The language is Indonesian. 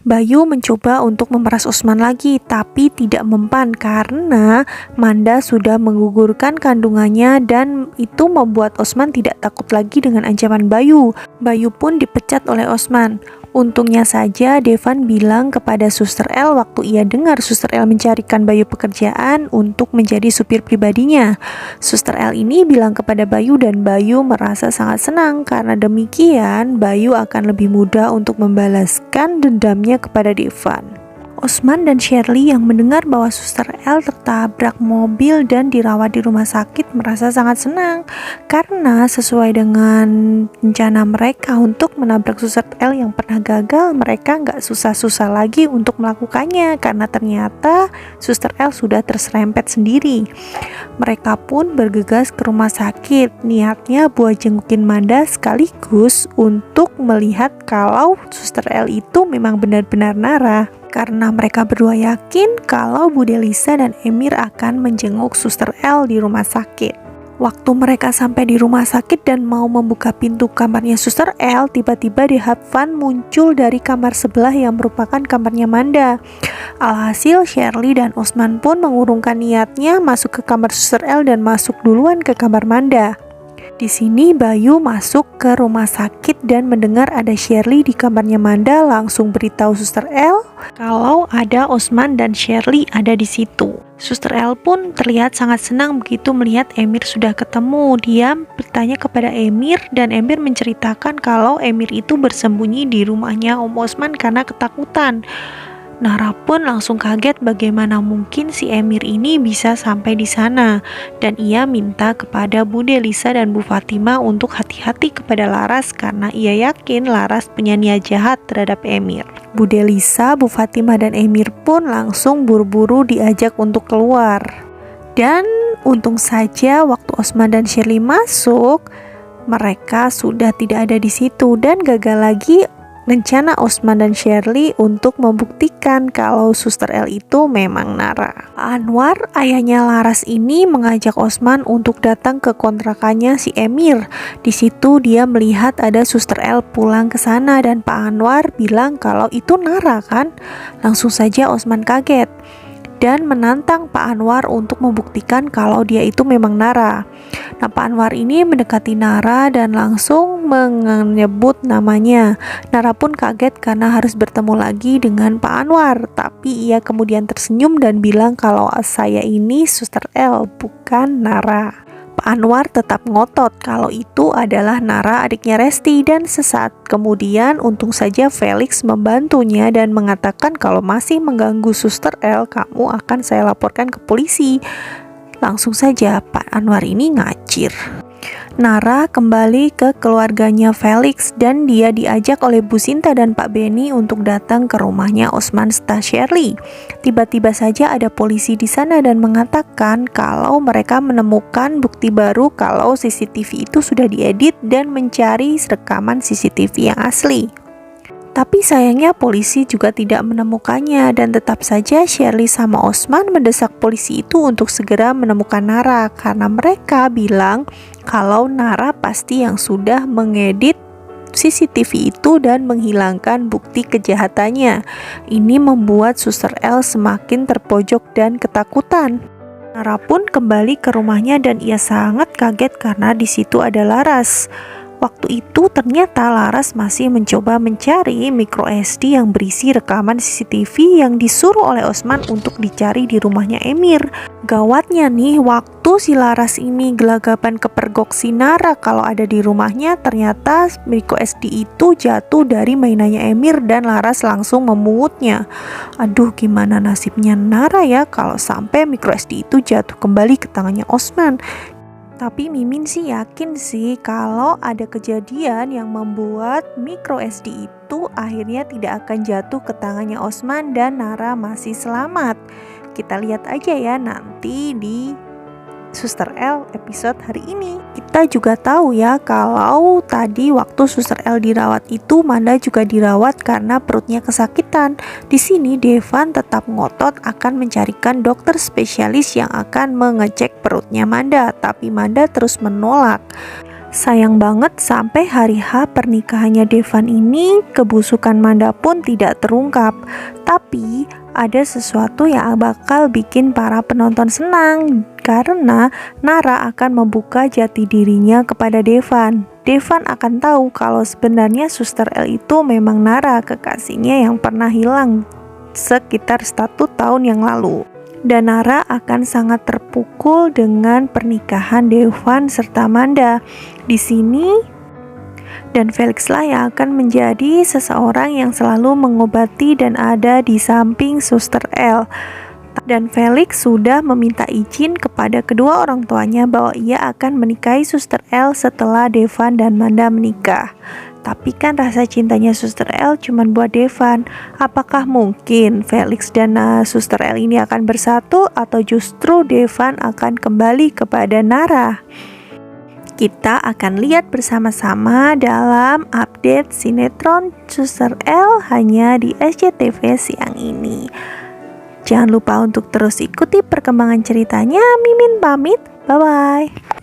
Bayu mencoba untuk memeras Osman lagi, tapi tidak mempan karena Manda sudah menggugurkan kandungannya dan itu membuat Osman tidak takut lagi dengan ancaman Bayu. Bayu pun dipecat oleh Osman. Untungnya saja Devan bilang kepada Suster L waktu ia dengar Suster L mencarikan Bayu pekerjaan untuk menjadi supir pribadinya. Suster L ini bilang kepada Bayu dan Bayu merasa sangat senang karena demikian Bayu akan lebih mudah untuk membalaskan dendamnya kepada Devan. Osman dan Shirley yang mendengar bahwa Suster L tertabrak mobil dan dirawat di rumah sakit merasa sangat senang karena sesuai dengan rencana mereka untuk menabrak Suster L yang pernah gagal, mereka nggak susah-susah lagi untuk melakukannya karena ternyata Suster L sudah terserempet sendiri. Mereka pun bergegas ke rumah sakit, niatnya buat jengukin Manda sekaligus untuk melihat kalau Suster L itu memang benar-benar Nara. Karena mereka berdua yakin kalau Bude Lisa dan Emir akan menjenguk Suster L di rumah sakit. Waktu mereka sampai di rumah sakit dan mau membuka pintu kamarnya Suster L, tiba-tiba Devan muncul dari kamar sebelah yang merupakan kamarnya Manda. Alhasil Shirley dan Osman pun mengurungkan niatnya masuk ke kamar Suster L dan masuk duluan ke kamar Manda. Di sini Bayu masuk ke rumah sakit dan mendengar ada Shirley di kamarnya Manda, langsung beritahu Suster L kalau ada Osman dan Shirley ada di situ. Suster L pun terlihat sangat senang begitu melihat Emir sudah ketemu. Dia bertanya kepada Emir dan Emir menceritakan kalau Emir itu bersembunyi di rumahnya Om Osman karena ketakutan. Nara pun langsung kaget bagaimana mungkin si Emir ini bisa sampai di sana dan ia minta kepada Bude Lisa dan Bu Fatima untuk hati-hati kepada Laras karena ia yakin Laras punya niat jahat terhadap Emir. Bude Lisa, Bu Fatima dan Emir pun langsung buru-buru diajak untuk keluar. Dan untung saja waktu Osman dan Shirley masuk, mereka sudah tidak ada di situ dan gagal lagi rencana Osman dan Shirley untuk membuktikan kalau Suster L itu memang Nara. Anwar, ayahnya Laras ini mengajak Osman untuk datang ke kontrakannya si Emir. Di situ dia melihat ada Suster L pulang ke sana dan Pak Anwar bilang kalau itu Nara kan? Langsung saja Osman kaget dan menantang Pak Anwar untuk membuktikan kalau dia itu memang Nara. Nah, Pak Anwar ini mendekati Nara dan langsung menyebut namanya. Nara pun kaget karena harus bertemu lagi dengan Pak Anwar, tapi ia kemudian tersenyum dan bilang kalau saya ini Suster L, bukan Nara. Pak Anwar tetap ngotot kalau itu adalah Nara adiknya Resti dan sesaat kemudian untung saja Felix membantunya dan mengatakan kalau masih mengganggu Suster L, kamu akan saya laporkan ke polisi. Langsung saja Pak Anwar ini ngacir. Nara kembali ke keluarganya Felix dan dia diajak oleh Bu Sinta dan Pak Benny untuk datang ke rumahnya Osman serta Shirley. Tiba-tiba saja ada polisi di sana dan mengatakan kalau mereka menemukan bukti baru kalau CCTV itu sudah diedit dan mencari rekaman CCTV yang asli. Tapi sayangnya polisi juga tidak menemukannya dan tetap saja Shirley sama Osman mendesak polisi itu untuk segera menemukan Nara karena mereka bilang kalau Nara pasti yang sudah mengedit CCTV itu dan menghilangkan bukti kejahatannya. Ini membuat Suster L semakin terpojok dan ketakutan. Nara pun kembali ke rumahnya dan ia sangat kaget karena di situ ada Laras. Waktu itu ternyata Laras masih mencoba mencari micro SD yang berisi rekaman CCTV yang disuruh oleh Osman untuk dicari di rumahnya Emir. Gawatnya nih, waktu si Laras ini gelagapan kepergok si Nara kalau ada di rumahnya, ternyata micro SD itu jatuh dari mainannya Emir dan Laras langsung memungutnya. Aduh, gimana nasibnya Nara ya kalau sampai micro SD itu jatuh kembali ke tangannya Osman. Tapi Mimin sih yakin sih kalau ada kejadian yang membuat micro SD itu akhirnya tidak akan jatuh ke tangannya Osman dan Nara masih selamat. Kita lihat aja ya nanti di Suster L episode hari ini. Kita juga tahu ya kalau tadi waktu Suster L dirawat itu Manda juga dirawat karena perutnya kesakitan. Di sini Devan tetap ngotot akan mencarikan dokter spesialis yang akan mengecek perutnya Manda, tapi Manda terus menolak. Sayang banget sampai hari H pernikahannya Devan ini kebusukan Manda pun tidak terungkap. Tapi ada sesuatu yang bakal bikin para penonton senang karena Nara akan membuka jati dirinya kepada Devan. Devan akan tahu kalau sebenarnya Suster L itu memang Nara, kekasihnya yang pernah hilang sekitar 1 tahun yang lalu. Dan Nara akan sangat terpukul dengan pernikahan Devan serta Manda. Di sini dan Felix lah yang akan menjadi seseorang yang selalu mengobati dan ada di samping Suster L. Dan Felix sudah meminta izin kepada kedua orang tuanya bahwa ia akan menikahi Suster L setelah Devan dan Manda menikah. Tapi kan rasa cintanya Suster L cuma buat Devan. Apakah mungkin Felix dan Suster L ini akan bersatu atau justru Devan akan kembali kepada Nara? Kita akan lihat bersama-sama dalam update sinetron Suster L hanya di SCTV siang ini. Jangan lupa untuk terus ikuti perkembangan ceritanya. Mimin pamit, bye-bye.